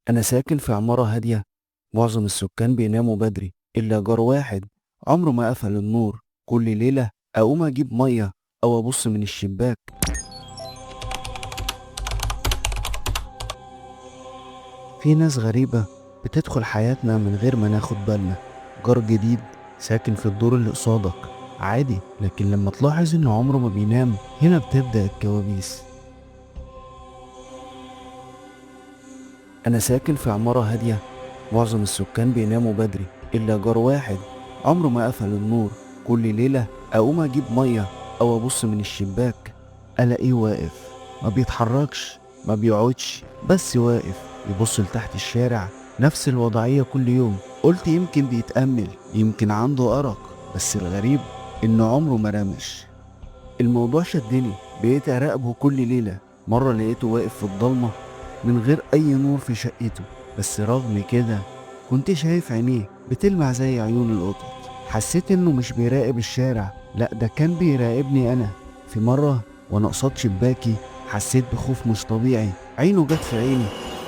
أنا ساكن في عمارة هادية. معظم السكان بيناموا بدري إلا جار واحد عمره ما قفل النور. كل ليلة أقوم أجيب مية أو أبص من الشباك. في ناس غريبة بتدخل حياتنا من غير ما ناخد بالنا. جار جديد ساكن في الدور اللي قصادك عادي، لكن لما تلاحظ إنه عمره ما بينام هنا بتبدأ الكوابيس. أنا ساكن في عمارة هادية. معظم السكان بيناموا بدري إلا جار واحد عمره ما قفل النور. كل ليلة أقوم أجيب مية أو أبص من الشباك، ألاقيه واقف، ما بيتحركش، ما بيقعدش، بس واقف يبص لتحت الشارع. نفس الوضعية كل يوم. قلت يمكن بيتأمل، يمكن عنده أرق، بس الغريب إنه عمره ما رمش. الموضوع شدني، بقيت أراقبه كل ليلة. مرة لقيته واقف في الضلمة من غير أي نور في شقته، بس رغم كده كنت شايف عينيه بتلمع زي عيون القطط. حسيت إنه مش بيراقب الشارع، لأ ده كان بيراقبني أنا. في مرة وأنا قصاد شباكي حسيت بخوف مش طبيعي. عينه جت في عيني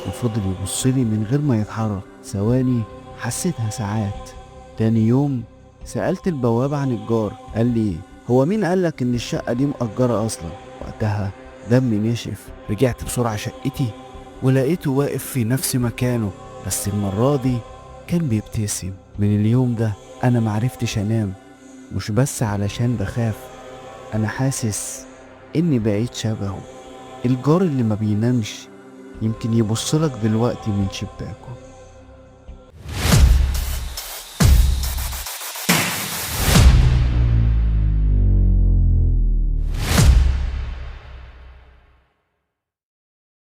وفضل يبصلي من غير ما يتحرك. ثواني حسيتها ساعات. تاني يوم سألت البواب عن الجار، قال لي هو مين قالك إن الشقة دي مأجرة أصلا؟ وقتها دمي نشف. رجعت بسرعة شقتي ولقيته واقف في نفس مكانه، بس المرة دي كان بيبتسم. من اليوم ده أنا معرفتش أنام، مش بس علشان بخاف، أنا حاسس إني بقيت شبهه. الجار اللي ما بينامش يمكن يبصلك دلوقتي من شباكه.